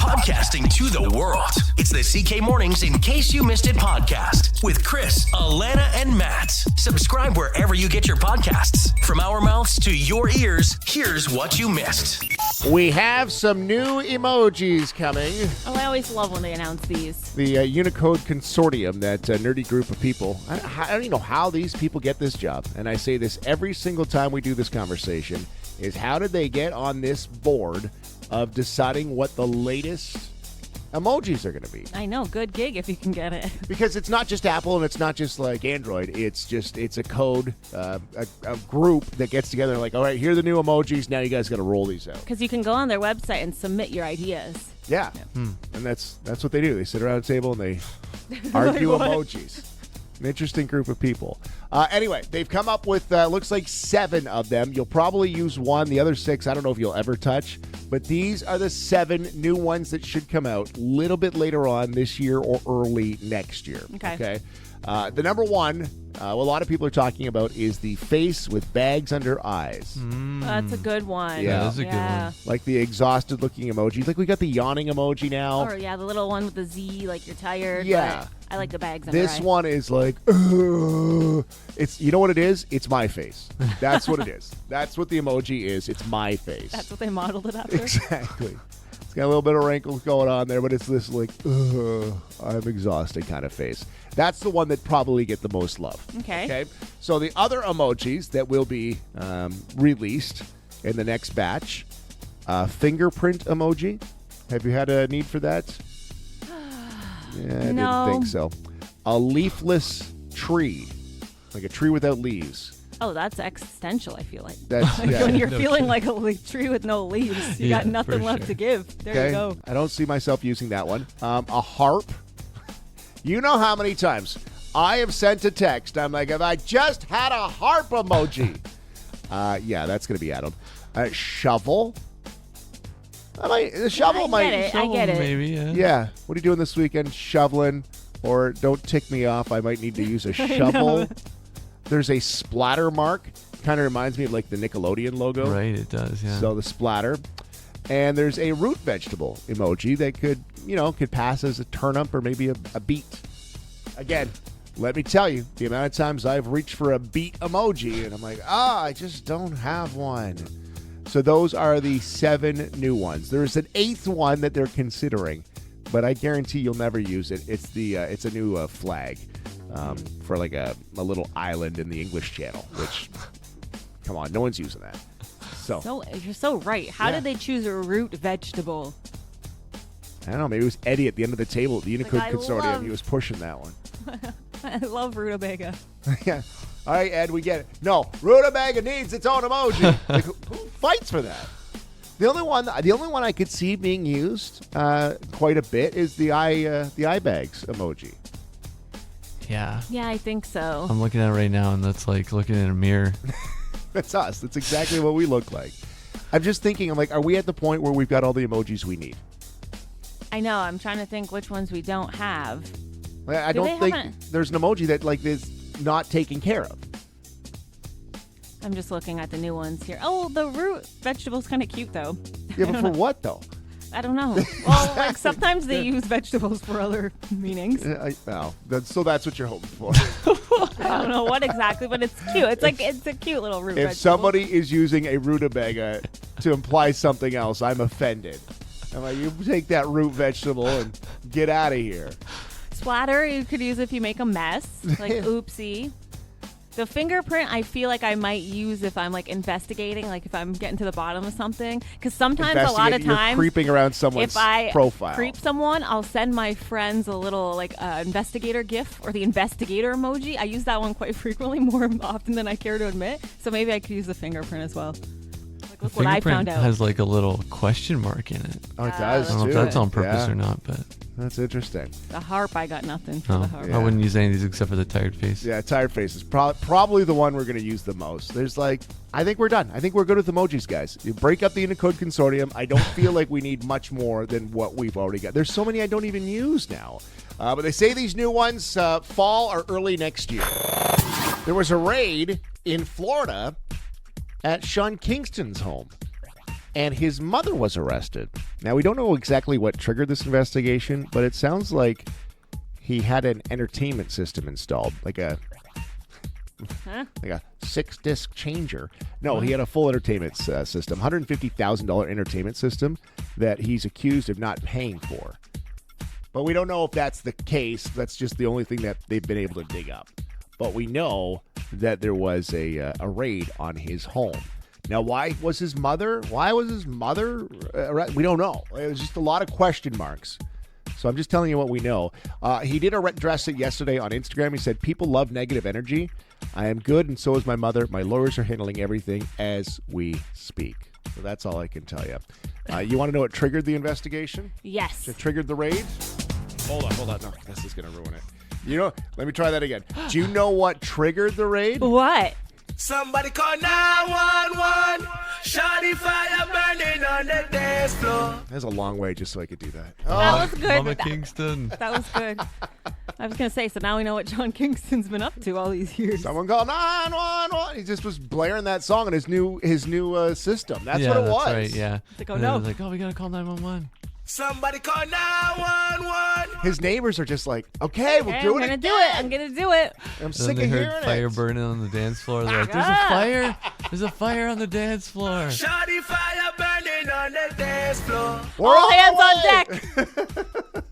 Podcasting to the world. It's the CK Mornings In Case You Missed It podcast with Chris, Allanah, and Matt. Subscribe wherever you get your podcasts. From our mouths to your ears, here's what you missed. We have some new emojis coming. Oh, I always love when they announce these. The Unicode Consortium, that nerdy group of people. I don't even know how these people get this job. And I say this every single time we do this conversation, is how did they get on this board of deciding what the latest emojis are going to be? I know, good gig if you can get it. Because it's not just Apple and it's not just like Android. It's a code, a group that gets together and like, all right, here are the new emojis. Now you guys got to roll these out. Because you can go on their website and submit your ideas. Yeah. And that's what they do. They sit around a table and they argue emojis. An interesting group of people. Anyway, they've come up with, looks like 7 of them. You'll probably use one. The other 6, I don't know if you'll ever touch. But these are the 7 new ones that should come out a little bit later on this year or early next year. Okay. The number one, a lot of people are talking about, is the face with bags under eyes. That's a good one. Yeah, that's a good one. Like the exhausted looking emoji. Like we got the yawning emoji now. Or, the little one with the Z, like you're tired. Yeah. But I like the bags under This eyes. one is like, it's, you know what it is? It's my face. That's what it is. That's what the emoji is. It's my face. That's what they modeled it after. Exactly. It's got a little bit of wrinkles going on there, but it's this like, I'm exhausted kind of face. That's the one that probably get the most love. Okay. So the other emojis that will be released in the next batch, fingerprint emoji. Have you had a need for that? Yeah, I No. didn't think so. A leafless tree, like a tree without leaves. Oh, that's existential, I feel like. That's When you're No feeling kidding. like a tree with no leaves, you Yeah, got nothing for left sure. to give. There okay. you go. I don't see myself using that one. A harp. You know how many times I have sent a text. I'm like, if I just had a harp emoji. Yeah, that's going to be added. Shovel. The shovel I might. get it. I get it. Maybe, yeah. Yeah. What are you doing this weekend? Shoveling. Or don't tick me off. I might need to use a shovel. There's a splatter mark. Kind of reminds me of like the Nickelodeon logo. Right, it does, yeah. So the splatter. And there's a root vegetable emoji that could pass as a turnip or maybe a beet. Again, let me tell you, the amount of times I've reached for a beet emoji and I'm like, I just don't have one. So those are the 7 new ones. There's an 8th one that they're considering, but I guarantee you'll never use it. It's a new flag for like a little island in the English Channel, which, come on, no one's using that. So You're so right. How Yeah. did they choose a root vegetable? I don't know. Maybe it was Eddie at the end of the table at the Unicode I Consortium. love- He was pushing that one. I love rutabaga. Yeah. All right, Ed, we get it. No, rutabaga needs its own emoji. Like, who fights for that? The only one I could see being used quite a bit is the eye bags emoji. Yeah. Yeah, I think so. I'm looking at it right now, and that's like looking in a mirror. That's us. That's exactly what we look like. I'm just thinking, I'm like, are we at the point where we've got all the emojis we need? I know. I'm trying to think which ones we don't have. I Do don't they think have there's an emoji that like is not taken care of. I'm just looking at the new ones here. Oh, the root vegetable's kind of cute, though. Yeah, but for what though? I don't know. Well, like sometimes they use vegetables for other meanings. So that's what you're hoping for. I don't know what exactly, but it's cute. It's like it's a cute little root If vegetable. somebody is using a rutabaga to imply something else, I'm offended. I'm like, you take that root vegetable and get out of here. Splatter, you could use if you make a mess, like oopsie. The fingerprint, I feel like I might use if I'm like investigating, like if I'm getting to the bottom of something. Because sometimes, a lot of You're times, creeping around someone's if I profile. creep someone, I'll send my friends a little like investigator gif or the investigator emoji. I use that one quite frequently, more often than I care to admit. So maybe I could use the fingerprint as well. Like, look what I found out. Has like a little question mark in it. Oh, it does I don't know too. if that's on purpose Yeah. or not, but That's interesting. The harp, I got nothing for no, the harp. Yeah. I wouldn't use any of these except for the tired face. Yeah, tired face is probably the one we're going to use the most. There's like, I think we're done. I think we're good with emojis, guys. You break up the Unicode Consortium. I don't feel like we need much more than what we've already got. There's so many I don't even use now. But they say these new ones fall or early next year. There was a raid in Florida at Sean Kingston's home. and his mother was arrested. Now, we don't know exactly what triggered this investigation, but it sounds like he had an entertainment system installed, like a 6-disc changer. No, he had a full entertainment system, $150,000 entertainment system that he's accused of not paying for. But we don't know if that's the case. That's just the only thing that they've been able to dig up. But we know that there was a raid on his home. Now, why was his mother? We don't know. It was just a lot of question marks. So I'm just telling you what we know. He did address it yesterday on Instagram. He said, people love negative energy. I am good, and so is my mother. My lawyers are handling everything as we speak. So that's all I can tell you. You want to know what triggered the investigation? Yes. It triggered the raid? Hold on. No, this is going to ruin it. Let me try that again. Do you know what triggered the raid? What? Somebody call 911. Shawty fire burning on the dance floor. That's a long way just so I could do that. That was good. Mama Kingston. That was good. I was going to say, so now we know what John Kingston's been up to all these years. Someone called 911. He just was blaring that song on his new system. That's yeah, what it that's was. right, yeah. It's like, oh, And then no. it was like, oh, we got to call 911. Somebody call 911. His neighbors are just like, okay, we'll do it. I'm going to do it. I'm And sick then they of heard hearing fire it. burning on the dance floor. They're like, there's a fire. There's a fire on the dance floor. Shawty fire burning on the dance floor. We're All on hands the on way. deck.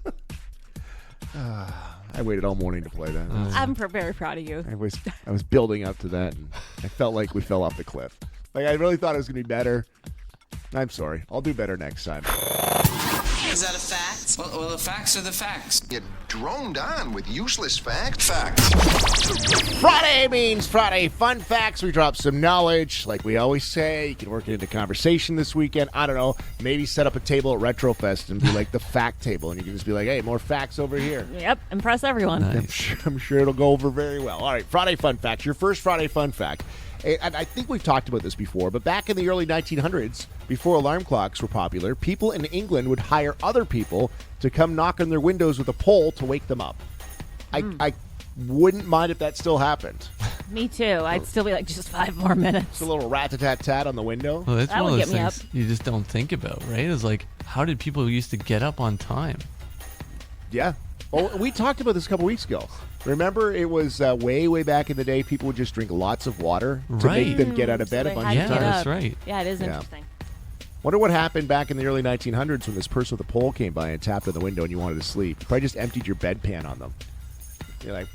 I waited all morning to play that. I'm very proud of you. I was building up to that, and I felt like we fell off the cliff. Like, I really thought it was going to be better. I'm sorry. I'll do better next time. Is that a fact? Well, the facts are the facts. Get droned on with useless facts. Facts. Friday means Friday Fun Facts. We drop some knowledge, like we always say. You can work it into conversation this weekend. I don't know. Maybe set up a table at Retrofest and be like the fact table, and you can just be like, hey, more facts over here. Yep. Impress everyone. I'm sure it'll go over very well. All right, Friday Fun Facts. Your first Friday Fun Fact. And I think we've talked about this before, but back in the early 1900s, before alarm clocks were popular, people in England would hire other people to come knock on their windows with a pole to wake them up. I wouldn't mind if that still happened. Me too. I'd still be like, just 5 more minutes. Just a little rat-a-tat-tat on the window. Well, that's That one would of those get me things you just don't think about, right? It's like, how did people used to get up on time? Yeah. Well, we talked about this a couple weeks ago. Remember, it was way back in the day, people would just drink lots of water to Right. make them get out of bed So a they bunch had of to Yeah, get times. that's up. right. Yeah, it is Yeah. interesting. Wonder what happened back in the early 1900s when this person with a pole came by and tapped on the window and you wanted to sleep. You probably just emptied your bedpan on them. You're like,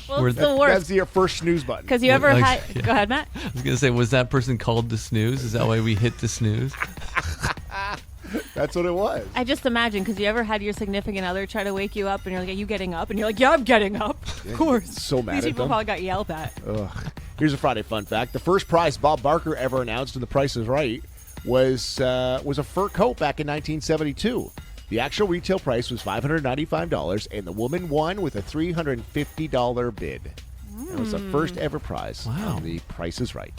Well, Were it's they- the that's worst. your first snooze button. Because you ever Like, had... yeah. Go ahead, Matt. I was going to say, was that person called to snooze? Is that why we hit the snooze? That's what it was. I just imagine, because you ever had your significant other try to wake you up, and you're like, are you getting up? And you're like, yeah, I'm getting up. Of course. So mad These at people them. probably got yelled at. Ugh. Here's a Friday fun fact. The first prize Bob Barker ever announced in The Price is Right was a fur coat back in 1972. The actual retail price was $595, and the woman won with a $350 bid. That was the first ever prize Wow. on The Price is Right.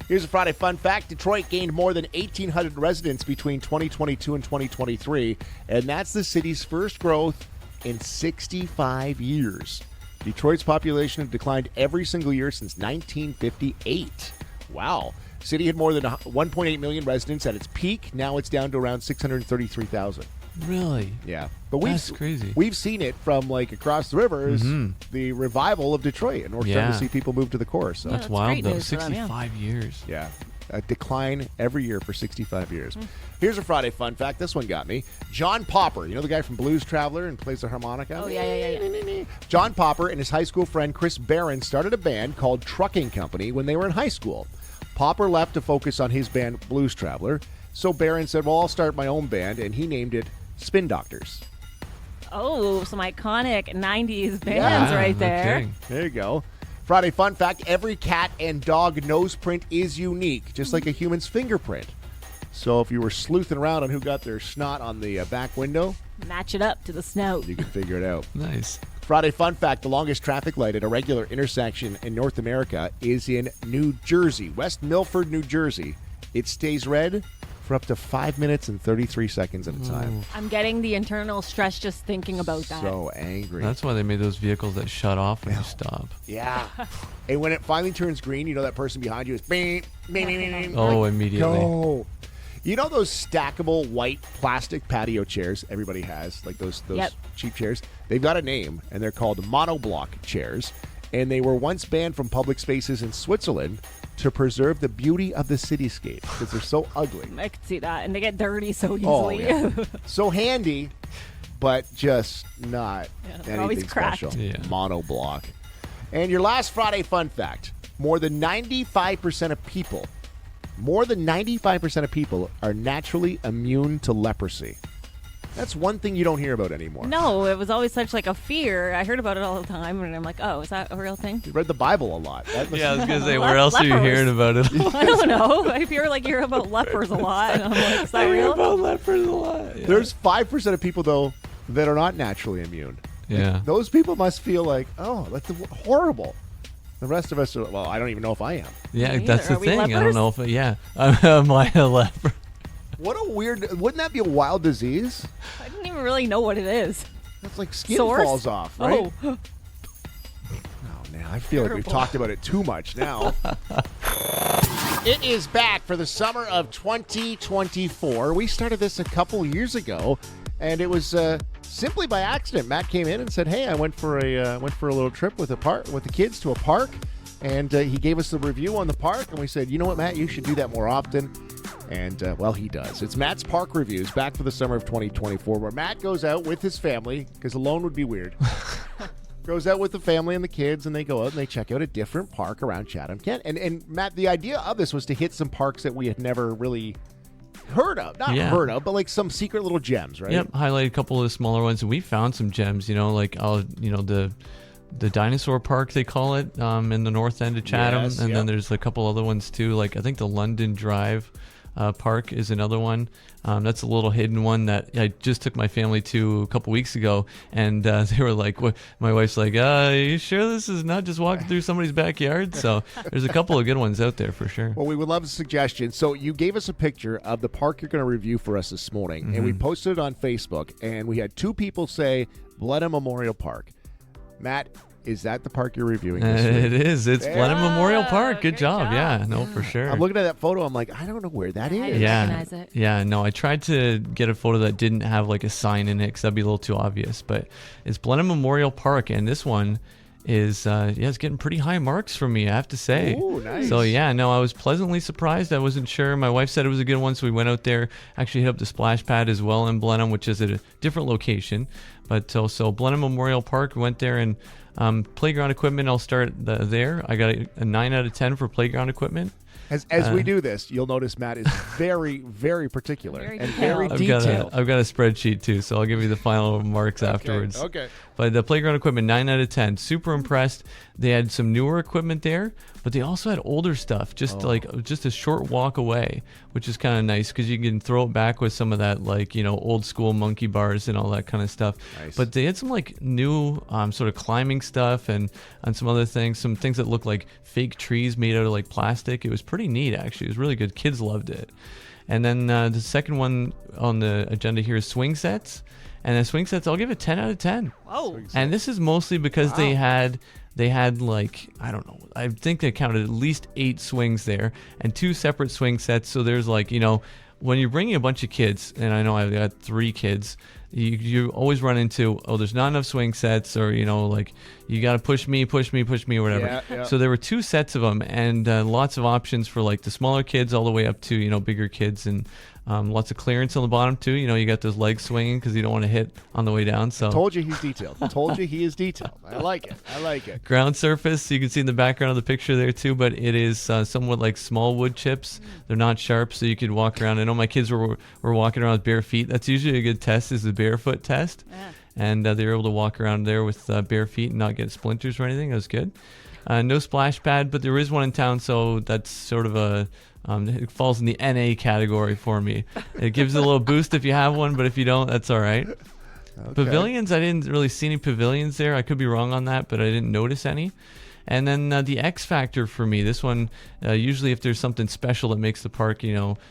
Here's a Friday fun fact. Detroit gained more than 1,800 residents between 2022 and 2023, and that's the city's first growth in 65 years. Detroit's population had declined every single year since 1958. Wow. City had more than 1.8 million residents at its peak. Now it's down to around 633,000. Really? Yeah. But That's crazy. We've seen it from like across the rivers, the revival of Detroit, and we're starting Yeah. to see people move to the core. So That's that's wild, great though. news for them, yeah. 65 years. yeah, a decline every year for 65 years. Here's a Friday fun fact. This one got me. John Popper, you know the guy from Blues Traveler and plays the harmonica? Oh, yeah. John Popper and his high school friend Chris Barron started a band called Trucking Company when they were in high school. Popper left to focus on his band Blues Traveler, so Barron said, well, I'll start my own band, and he named it Spin Doctors. Oh, some iconic 90s bands Yeah, right no there. kidding. There you go. Friday fun fact, every cat and dog nose print is unique, just like a human's fingerprint. So if you were sleuthing around on who got their snot on the back window, Match it up to the snout. you can figure it out. Nice. Friday fun fact, the longest traffic light at a regular intersection in North America is in New Jersey, West Milford, New Jersey. It stays red for up to 5 minutes and 33 seconds at a time. I'm getting the internal stress just thinking about that. So angry. That's why they made those vehicles that shut off when you stop. Yeah. And when it finally turns green, you know that person behind you is beep, beep, beep, beep, beep. Oh, Like, immediately. Go. You know those stackable white plastic patio chairs everybody has, like those cheap chairs? They've got a name, and they're called monoblock chairs. And they were once banned from public spaces in Switzerland to preserve the beauty of the cityscape because they're so ugly. I could see that. And they get dirty so Oh, easily. yeah. So handy, but just not they're always anything cracked. special. Yeah. Monoblock. And your last Friday fun fact, more than 95% of people are naturally immune to leprosy. That's one thing you don't hear about anymore. No, it was always such like a fear. I heard about it all the time, and I'm like, oh, is that a real thing? You read the Bible a lot. Yeah, I was going to say, where else are you hearing about it? I don't know. I hear like you're about lepers a lot, and I'm like, is that I hear real? about lepers a lot. Yeah. There's 5% of people, though, that are not naturally immune. Yeah. Those people must feel like, oh, that's horrible. The rest of us are, well, I don't even know if I am. Yeah, Me that's either. the Are we thing. I don't lepers? know if am I a leper? What a weird, wouldn't that be a wild disease? I didn't even really know what it is. It's like skin Sores? falls off, right? Oh, Oh, man, I feel like we've Terrible. talked about it too much now. It is back for the summer of 2024. We started this a couple years ago, and it was simply by accident. Matt came in and said, "Hey, I went for a little trip with the kids to a park," and he gave us the review on the park, and we said, "You know what, Matt? You should do that more often." And, well, he does. It's Matt's Park Reviews, back for the summer of 2024, where Matt goes out with his family, because alone would be weird. Goes out with the family and the kids, and they go out and they check out a different park around Chatham-Kent. And Matt, the idea of this was to hit some parks that we had never really heard of. Not heard of, but like some secret little gems, right? Yep, highlight a couple of the smaller ones. We found some gems, like the dinosaur park, they call it, in the north end of Chatham. Yes, and yep. then there's a couple other ones too, like I think the London Drive park is another one. That's a little hidden one that I just took my family to a couple weeks ago, and they were like, "What?" My wife's like, you sure this is not just walking through somebody's backyard?" So there's a couple of good ones out there for sure. Well, we would love a suggestion. So you gave us a picture of the park you're going to review for us this morning, and we posted it on Facebook, and we had two people say Blenheim Memorial Park. Matt, is that the park you're reviewing this week? It is. It's Blenheim Memorial Park. Good great job. job. Yeah, no, for sure. I'm looking at that photo. I'm like, I don't know where that I is. didn't recognize it. Yeah, no, I tried to get a photo that didn't have like a sign in it because that'd be a little too obvious. But it's Blenheim Memorial Park, and this one is, it's getting pretty high marks from me, I have to say. Ooh, nice. So yeah, no, I was pleasantly surprised. I wasn't sure. My wife said it was a good one, so we went out there. Actually hit up the splash pad as well in Blenheim, which is at a different location. But so Blenheim Memorial Park, we went there, and playground equipment, I'll start there. I got a 9 out of 10 for playground equipment. As we do this, you'll notice Matt is very, very particular Very and very detailed. detailed. I've got a spreadsheet too, so I'll give you the final marks afterwards. Okay. But the playground equipment, 9 out of 10. Super impressed. They had some newer equipment there, but they also had older stuff, just a short walk away, which is kind of nice because you can throw it back with some of that, old school monkey bars and all that kind of stuff. Nice. But they had some new sort of climbing stuff and some other things, some things that look like fake trees made out of plastic. It was pretty neat, actually. It was really good. Kids loved it. And then the second one on the agenda here is swing sets. And the swing sets, I'll give it 10 out of 10. Whoa. And this is mostly because they had I don't know, I think they counted at least 8 swings there and 2 separate swing sets. So there's when you're bringing a bunch of kids, and I know I've got 3 kids, you always run into, there's not enough swing sets, or you got to push me or whatever. Yeah. So there were 2 sets of them, and lots of options for the smaller kids all the way up to bigger kids, and lots of clearance on the bottom too. You got those legs swinging because you don't want to hit on the way down. So Told you he's detailed. Told you he is detailed. I like it. ground surface, you can see in the background of the picture there too, but it is somewhat like small wood chips. They're not sharp, so you could walk around. I know my kids were walking around with bare feet. That's usually a good test, is the barefoot test. Yeah. And they were able to walk around there with bare feet and not get splinters or anything. That was good. No splash pad, but there is one in town, so that's sort of it falls in the NA category for me. It gives it a little boost if you have one, but if you don't, that's all right. Okay. Pavilions, I didn't really see any pavilions there. I could be wrong on that, but I didn't notice any. And then the X factor for me, this one, usually if there's something special that makes the park,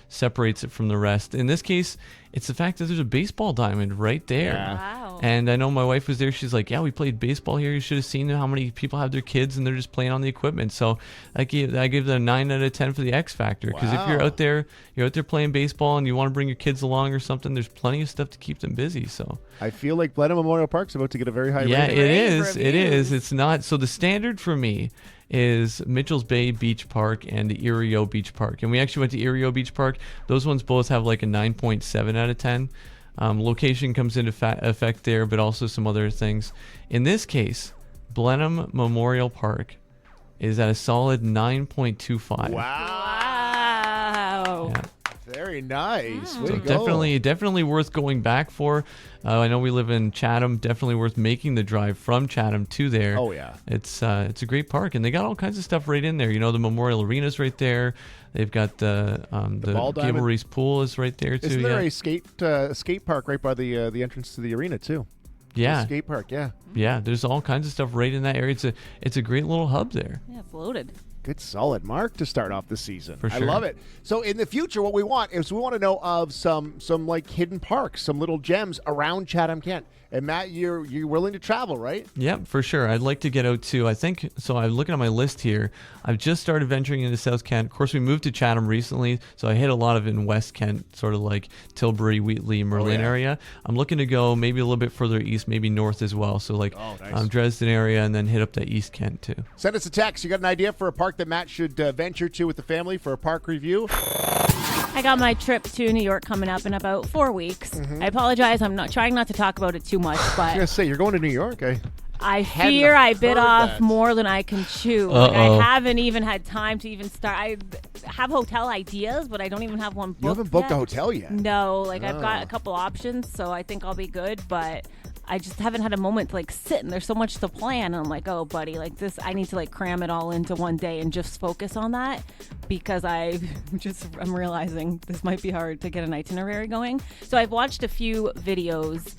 separates it from the rest. In this case, it's the fact that there's a baseball diamond right there. Yeah. Wow. And I know my wife was there. She's like, yeah, we played baseball here. You should have seen how many people have their kids and they're just playing on the equipment. So I gave it a 9 out of 10 for the X factor. Because if you're out there playing baseball and you want to bring your kids along or something, there's plenty of stuff to keep them busy. So I feel like Blenheim Memorial Park's about to get a very high yeah, rating. it is. It is. It's not. So the standard for me is Mitchell's Bay Beach Park and the Erio Beach Park. And we actually went to Erio Beach Park. Those ones both have like a 9.7 out of 10. Location comes into effect there, but also some other things. In this case, Blenheim Memorial Park is at a solid 9.25. Wow. Yeah. Very nice. Way So to go. definitely worth going back for. I know we live in Chatham. Definitely worth making the drive from Chatham to there. Oh, yeah. It's a great park, and they got all kinds of stuff right in there. You know, the Memorial Arena's right there. They've got the Ball diamond. Gable Reese Pool is right there too. Isn't there a skate park right by the entrance to the arena too? Yeah. The skate park, yeah. Yeah, there's all kinds of stuff right in that area. It's a great little hub there. Yeah, it's loaded. Good solid mark to start off the season. For I sure. love it. So in the future, what we want is we want to know of some like hidden parks, some little gems around Chatham-Kent. And Matt, you're willing to travel, right? Yep, for sure. I'd like to get out too. I think so. I'm looking at my list here. I've just started venturing into South Kent. Of course, we moved to Chatham recently, so I hit a lot of in West Kent, sort of like Tilbury, Wheatley, Merlin area. I'm looking to go maybe a little bit further east, maybe north as well. So like nice. Dresden area, and then hit up the East Kent too. Send us a text. You got an idea for a park that Matt should venture to with the family for a park review? I got my trip to New York coming up in about 4 weeks. I apologize. I'm not trying not to talk about it too much, I was but going to say, you're going to New York. I fear I bit heard off that. more than I can chew. Like, I haven't even had time to even start. I have hotel ideas, but I don't even have one booked. You haven't booked yet. a hotel yet? No, like I've got a couple options, so I think I'll be good, but I just haven't had a moment to like sit and there's so much to plan. And I'm like, oh, buddy, like this, I need to like cram it all into one day and just focus on that because I'm realizing this might be hard to get an itinerary going. So I've watched a few videos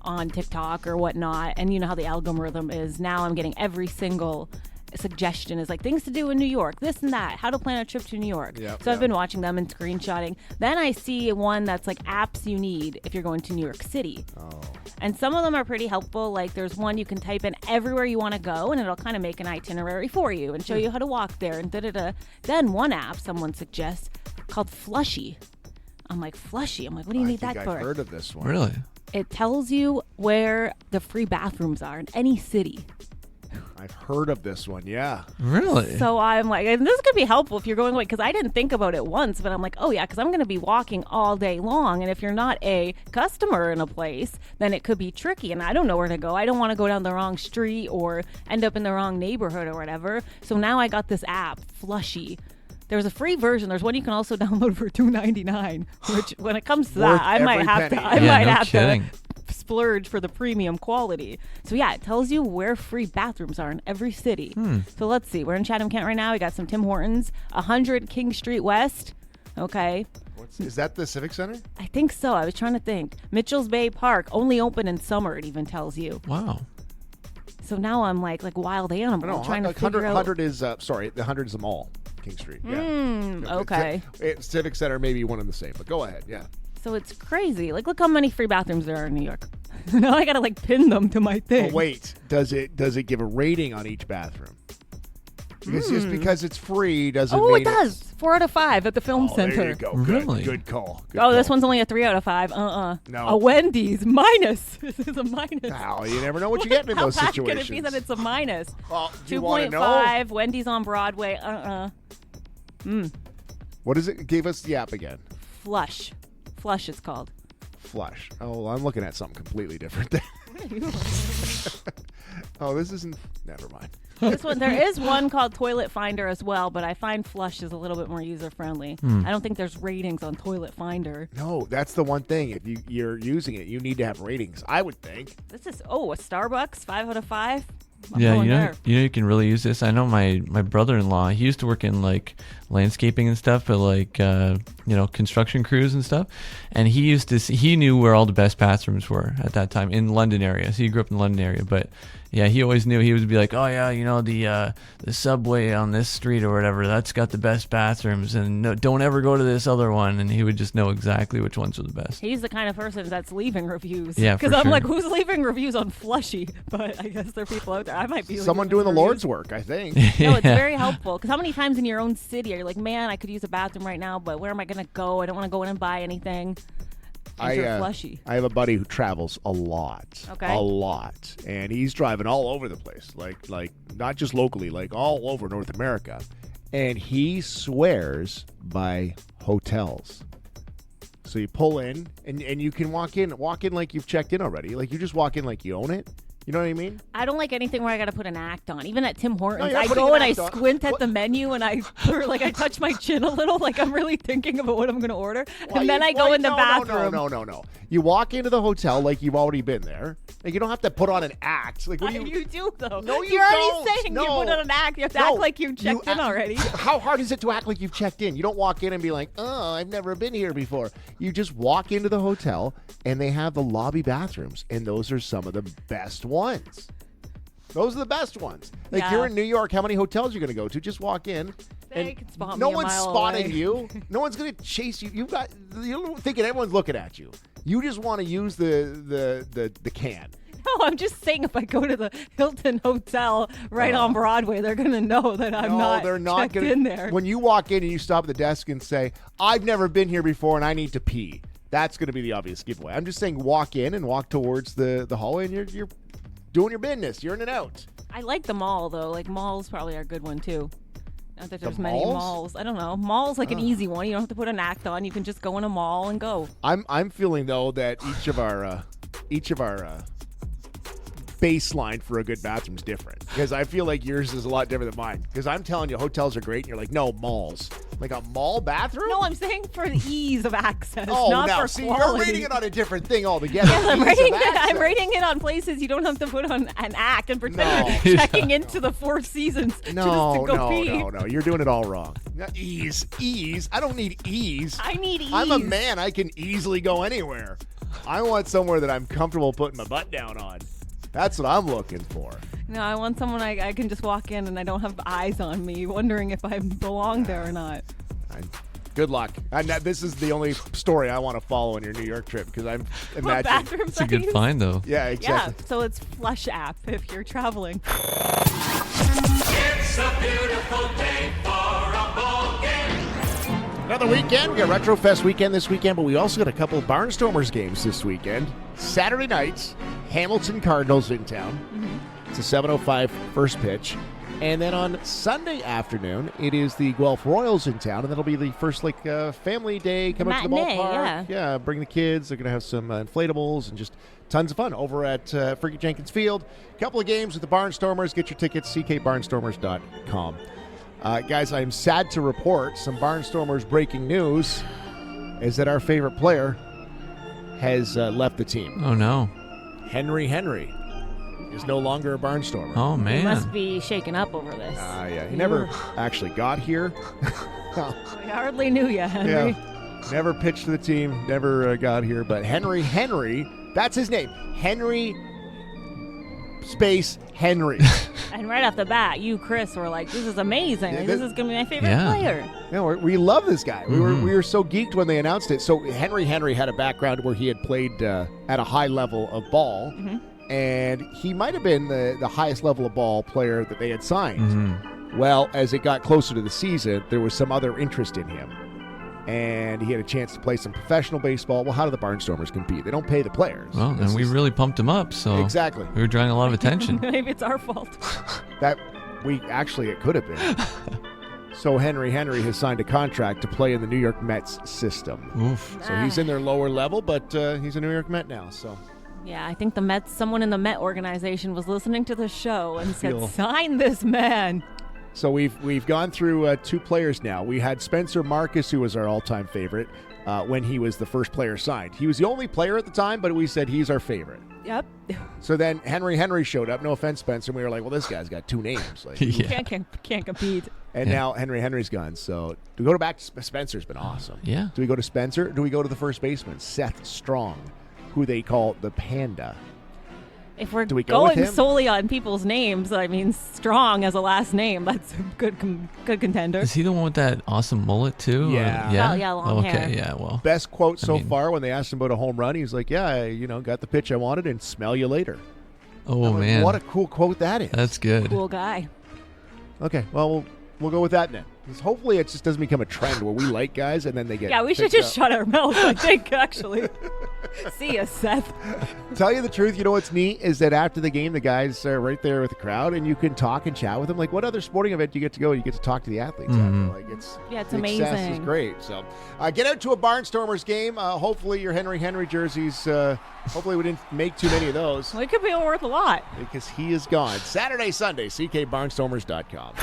on TikTok or whatnot, and you know how the algorithm is. Now I'm getting every single suggestion is like things to do in New York, this and that, how to plan a trip to New York. So I've been watching them and screenshotting. Then I see one that's like apps you need if you're going to New York City. And some of them are pretty helpful. Like there's one you can type in everywhere you want to go and it'll kind of make an itinerary for you and show you how to walk there and da-da-da. Then one app someone suggests called Flushy. I'm like, Flushy? I'm like, what do you need that for? I've heard of this one. Really? It tells you where the free bathrooms are in any city. I've heard of this one, yeah. Really? So I'm like, and this could be helpful if you're going away, because I didn't think about it once, but I'm like, oh yeah, because I'm going to be walking all day long, and if you're not a customer in a place, then it could be tricky, and I don't know where to go. I don't want to go down the wrong street or end up in the wrong neighborhood or whatever. So now I got this app, Flushy. There's a free version. There's one you can also download for $2.99, which when it comes to Worth that, I might every have penny. to. I Yeah, might no have kidding. to splurge for the premium quality. So yeah, it tells you where free bathrooms are in every city. So let's see. We're in Chatham-Kent right now. We got some Tim Hortons, 100 King Street West. Okay. Is that the Civic Center? I think so. I was trying to think. Mitchell's Bay Park, only open in summer, it even tells you. Wow. So now I'm like wild animal. No, trying to like figure 100 out. is, sorry, the 100 is the mall, King Street. Yeah. Okay. Civic Center may be one and the same, but go ahead, yeah. So it's crazy. Like, look how many free bathrooms there are in New York. Now I gotta like pin them to my thing. Oh, wait, does it give a rating on each bathroom? Because just because it's free doesn't Oh, mean it does. 4 out of 5 at the film center. There you go. Good, Really? good call. Good Oh, this call. one's only a 3 out of 5. No. A Wendy's minus. This is a minus. Wow, you never know what you get in those How bad situations. could it be that it's a minus? Well, do you want to know? 2.5. Wendy's on Broadway. What is it? Give us the app again. Flush. Flush it's called. Flush. Oh, I'm looking at something completely different there. Oh, this isn't. Never mind. This one, there is one called Toilet Finder as well, but I find Flush is a little bit more user friendly. I don't think there's ratings on Toilet Finder. No, that's the one thing. If you're using it, you need to have ratings. I would think. This is a Starbucks 5 out of 5. I'm Yeah, going you know, there. you can really use this. I know my brother-in-law. He used to work in like landscaping and stuff, but like construction crews and stuff. And he knew where all the best bathrooms were at that time in London area. So he grew up in the London area, but yeah, he always knew. He would be like, oh yeah, the subway on this street or whatever, that's got the best bathrooms, and no, don't ever go to this other one. And he would just know exactly which ones were the best. He's the kind of person that's leaving reviews. Yeah, because for I'm sure. like, who's leaving reviews on Flushy? But I guess there are people out there. I might be Someone doing the Lord's work, I think. No, it's very helpful. Because how many times in your own city are you like, man, I could use a bathroom right now, but where am I going to go? I don't want to go in and buy anything. Flushy. I have a buddy who travels a lot. Okay. A lot. And he's driving all over the place. Like not just locally, like all over North America. And he swears by hotels. So you pull in and you can walk in like you've checked in already. Like you just walk in like you own it. You know what I mean? I don't like anything where I got to put an act on. Even at Tim Hortons, you're I putting go an and I act on. squint at the menu and I touch my chin a little, like I'm really thinking about what I'm going to order. And then I go in the bathroom. No. You walk into the hotel like you've already been there. Like you don't have to put on an act. Like what do You do though. No, you You're already don't. saying No. you put on an act. You have to act like you've checked in already. How hard is it to act like you've checked in? You don't walk in and be like, oh, I've never been here before. You just walk into the hotel and they have the lobby bathrooms, and those are some of the best ones. Those are the best ones. Like Yeah. you're in New York, how many hotels are you going to go to? Just walk in. They And can spot no me a one's mile spotting away. you. No one's going to chase you. You're thinking everyone's looking at you. You just want to use the can. No, I'm just saying if I go to the Hilton Hotel right on Broadway, they're going to know that I'm they're not checked gonna, in there. When you walk in and you stop at the desk and say, I've never been here before and I need to pee, that's going to be the obvious giveaway. I'm just saying walk in and walk towards the hallway and you're doing your business. You're in and out. I like the mall, though. Like, malls probably are a good one, too. Not that there's many malls? malls. I don't know. Mall's like an easy one. You don't have to put an act on. You can just go in a mall and go. I'm feeling though that each of our baseline for a good bathroom is different, because I feel like yours is a lot different than mine. Because I'm telling you, hotels are great, and you're like, no, malls. Like a mall bathroom? No, I'm saying for the ease of access, Oh, not no. for See, quality. you're rating it on a different thing altogether. Yes, I'm Ease of I'm access. rating it on places you don't have to put on an act and pretend you're checking into the Four Seasons just to go pee. No. You're doing it all wrong. Ease. I don't need ease. I need ease. I'm a man. I can easily go anywhere. I want somewhere that I'm comfortable putting my butt down on. That's what I'm looking for. No, I want someone I can just walk in and I don't have eyes on me, wondering if I belong there or not. Good luck. This is the only story I want to follow on your New York trip, because I'm What imagining. bathrooms It's a I good use? find, though. Yeah, exactly. Yeah, so it's Flush app if you're traveling. It's a beautiful day for a ball game. Another weekend. We got Retrofest weekend this weekend, but we also got a couple of Barnstormers games this weekend. Saturday nights, Hamilton Cardinals in town. It's a 7:05 first pitch. And then on Sunday afternoon, it is the Guelph Royals in town, and that'll be the first family day. Come up to the Matinee, ballpark. Yeah, bring the kids. They're going to have some inflatables and just tons of fun over at Fergie Jenkins Field. A couple of games with the Barnstormers. Get your tickets, ckbarnstormers.com. Guys, I'm sad to report some Barnstormers breaking news is that our favorite player has left the team. Oh, no. Henry is no longer a Barnstormer. Oh, You man. must be shaken up over this. Yeah, he never actually got here. We hardly knew you, Henry. Yeah, never pitched for the team, never got here. But Henry, that's his name. Henry space Henry. And right off the bat, you, Chris, were like, this is amazing. Yeah, This is going to be my favorite Yeah. player. Yeah, we love this guy. We were so geeked when they announced it. So Henry had a background where he had played at a high level of ball, and he might have been the highest level of ball player that they had signed. Well, as it got closer to the season, there was some other interest in him, and he had a chance to play some professional baseball. Well, how do the Barnstormers compete? They don't pay the players. Well, and we really pumped him up, so Exactly. we were drawing a lot of attention. Maybe it's our fault. It could have been. So Henry has signed a contract to play in the New York Mets system. Oof. So he's in their lower level, but he's a New York Met now. So Yeah, I think the Mets, someone in the Met organization was listening to the show and said, Feel- sign this man. So we've gone through 2 players now. We had Spencer Marcus, who was our all-time favorite when he was the first player signed. He was the only player at the time, but we said he's our favorite. Yep. So then Henry showed up. No offense, Spencer. And we were like, well, this guy's got 2 names. Like, Yeah. Can't compete. And now Henry's gone. So do we go back to Spencer's been awesome. Yeah. Do we go to Spencer? Or do we go to the first baseman, Seth Strong, who they call the Panda? If we're Do we go with going him? solely on people's names, I mean, Strong as a last name, that's a good contender. Is he the one with that awesome mullet too? Yeah. Yeah. Oh, yeah, long okay. hair. Yeah. Well. Best quote so mean- far when they asked him about a home run. He was like, yeah, got the pitch I wanted and smell you later. Oh I'm like, man. what a cool quote that is. That's good. Cool guy. Okay, well, we'll go with that then. 'Cause hopefully it just doesn't become a trend where we like guys and then they get Yeah, we should picked just up. shut our mouths, I think, actually. See ya, Seth. Tell you the truth, you know what's neat is that after the game, the guys are right there with the crowd and you can talk and chat with them. Like, what other sporting event do you get to go? You get to talk to the athletes. Mm-hmm. After. Like, it's Yeah, it's the excess is amazing. great. So, get out to a Barnstormers game. Hopefully, your Henry jerseys. Hopefully, we didn't make too many of those Well, it could be worth a lot. because he is gone. Saturday, Sunday, ckbarnstormers.com.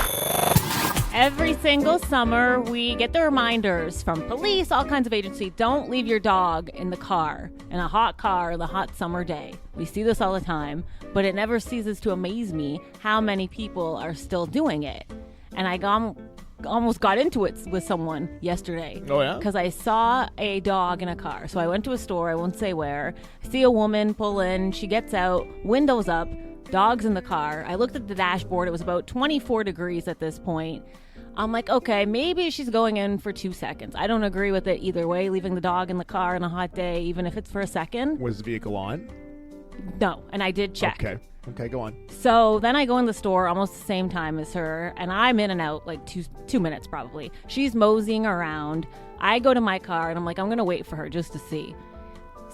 Every single summer, we get the reminders from police, all kinds of agencies. Don't leave your dog in the car, in a hot car, on the hot summer day. We see this all the time, but it never ceases to amaze me how many people are still doing it. And I almost got into it with someone yesterday. Oh, yeah? Because I saw a dog in a car. So I went to a store, I won't say where. I see a woman pull in, she gets out, windows up, dog's in the car. I looked at the dashboard, it was about 24 degrees at this point. I'm like, okay, maybe she's going in for 2 seconds. I don't agree with it either way, leaving the dog in the car on a hot day, even if it's for a second. Was the vehicle on? No, and I did check. Okay, go on. So then I go in the store almost the same time as her, and I'm in and out like two minutes probably. She's moseying around. I go to my car, and I'm like, I'm going to wait for her just to see.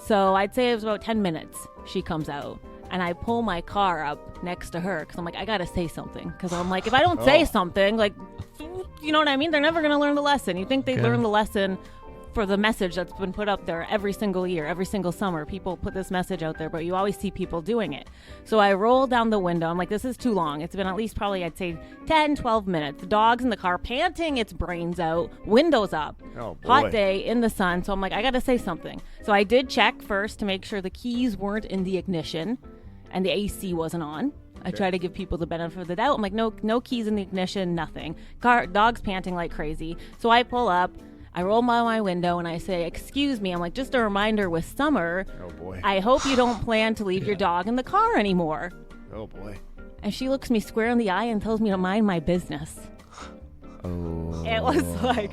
So I'd say it was about 10 minutes she comes out. And I pull my car up next to her because I'm like, I got to say something. Because I'm like, if I don't say something, like, you know what I mean? They're never going to learn the lesson. You think they Okay. learn the lesson for the message that's been put up there every single year, every single summer. People put this message out there, but you always see people doing it. So I roll down the window. I'm like, this is too long. It's been at least probably, I'd say, 10, 12 minutes. The dog's in the car, panting its brains out, windows up. Oh, boy. Hot day in the sun. So I'm like, I got to say something. So I did check first to make sure the keys weren't in the ignition and the AC wasn't on. I try to give people the benefit of the doubt. I'm like, no keys in the ignition, nothing. Dog's panting like crazy. So I pull up, I roll by my window, and I say, excuse me. I'm like, just a reminder with summer, Oh, boy. I hope you don't plan to leave your dog in the car anymore. Oh, boy. And she looks me square in the eye and tells me to mind my business. Oh. It was like,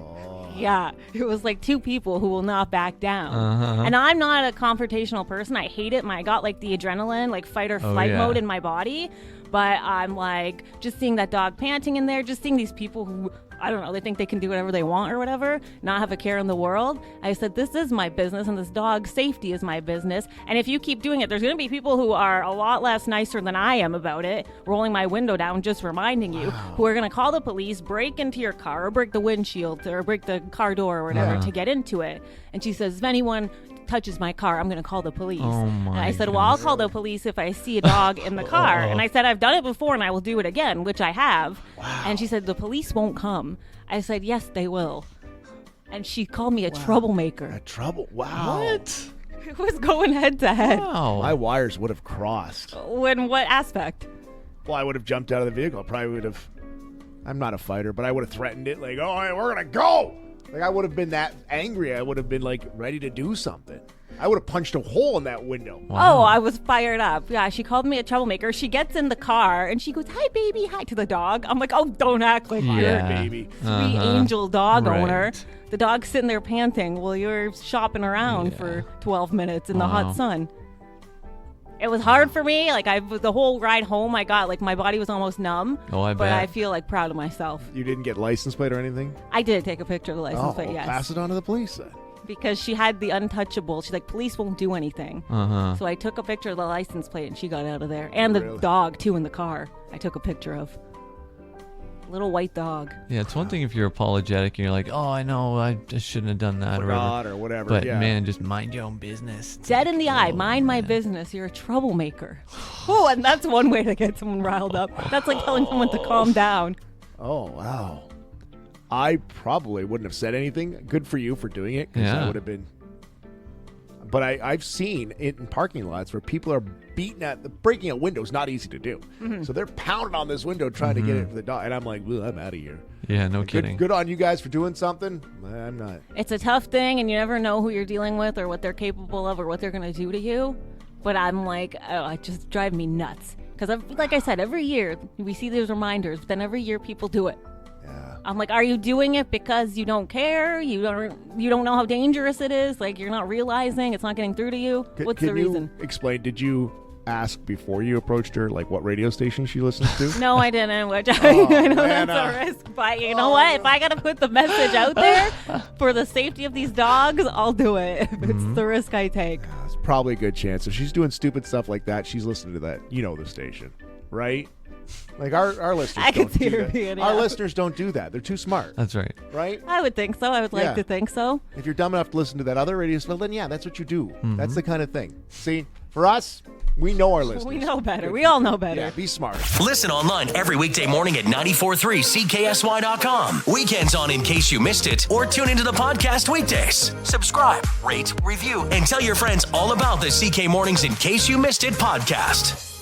yeah, it was like 2 people who will not back down. And I'm not a confrontational person. I hate it. I got like the adrenaline, like fight or flight yeah. mode in my body. But I'm like, just seeing that dog panting in there, just seeing these people who, I don't know, they think they can do whatever they want or whatever, not have a care in the world. I said, this is my business and this dog's safety is my business. And if you keep doing it, there's going to be people who are a lot less nicer than I am about it, rolling my window down, just reminding you, who are going to call the police, break into your car or break the windshield or break the car door or whatever to get into it. And she says, if anyone touches my car, I'm going to call the police. Oh, my and I said, well, I'll call the police if I see a dog in the car. And I said, I've done it before and I will do it again, which I have. And she said, the police won't come. I said, yes, they will. And she called me a troublemaker. A trouble. Wow. What? It was going head to head. Wow. My wires would have crossed. In what aspect? Well, I would have jumped out of the vehicle. Probably would have. I'm not a fighter, but I would have threatened it. Like, oh, hey, we're going to go. Like, I would have been that angry. I would have been, like, ready to do something. I would have punched a hole in that window. Oh, I was fired up. Yeah, she called me a troublemaker. She gets in the car and she goes, hi, baby, hi to the dog. I'm like, oh, don't act like you're Fire, Yeah. baby. sweet angel dog Right. owner. The dog's sitting there panting while you're shopping around for 12 minutes in the Wow. hot sun. It was hard for me. Like, the whole ride home, I got, like, my body was almost numb. Oh, I But bet. I feel, like, proud of myself. You didn't get license plate or anything? I did take a picture of the license Oh, plate, well, yes. pass it on to the police then. Because she had the untouchable. She's like, police won't do anything. So I took a picture of the license plate and she got out of there. And the Really? dog, too, in the car. I took a picture of. Little white dog. Yeah, it's one thing if you're apologetic and you're like, oh, I know, I just shouldn't have done that Forgot or or whatever. But yeah. man, just mind your own business. It's Dead like, in the eye. oh, Mind my man. business. You're a troublemaker. Oh, and that's one way to get someone riled up. That's like telling someone to calm down. Oh, wow. I probably wouldn't have said anything. Good for you for doing it, because I would have been. But I've seen it in parking lots where people are breaking a window is not easy to do. So they're pounding on this window trying to get it for the dog. And I'm like, well, I'm out of here. Yeah, no kidding. Good on you guys for doing something. I'm not. It's a tough thing, and you never know who you're dealing with or what they're capable of or what they're going to do to you. But I'm like, oh, it just drives me nuts. Because, like I said, every year we see these reminders, but then every year people do it. Yeah. I'm like, are you doing it because you don't care? You don't know how dangerous it is? Like, you're not realizing it's not getting through to you? What's the reason? You explain, did you ask before you approached her, like, what radio station she listens to? No, I didn't, which I know that's a risk. But you know what? If I got to put the message out there for the safety of these dogs, I'll do it. If it's the risk I take. It's probably a good chance. If she's doing stupid stuff like that, she's listening to that. You know the station, right? Like our listeners I don't could see do her that. being, Our yeah. listeners don't do that. They're too smart. That's right. Right? I would think so. I would like Yeah. to think so. If you're dumb enough to listen to that other radio station, then yeah, that's what you do. That's the kind of thing. See, for us, we know our listeners. We know better. We all know better. Yeah, be smart. Listen online every weekday morning at 94.3 CKSY.com. Weekends on In Case You Missed It, or tune into the podcast weekdays. Subscribe, rate, review, and tell your friends all about the CK Mornings In Case You Missed It podcast.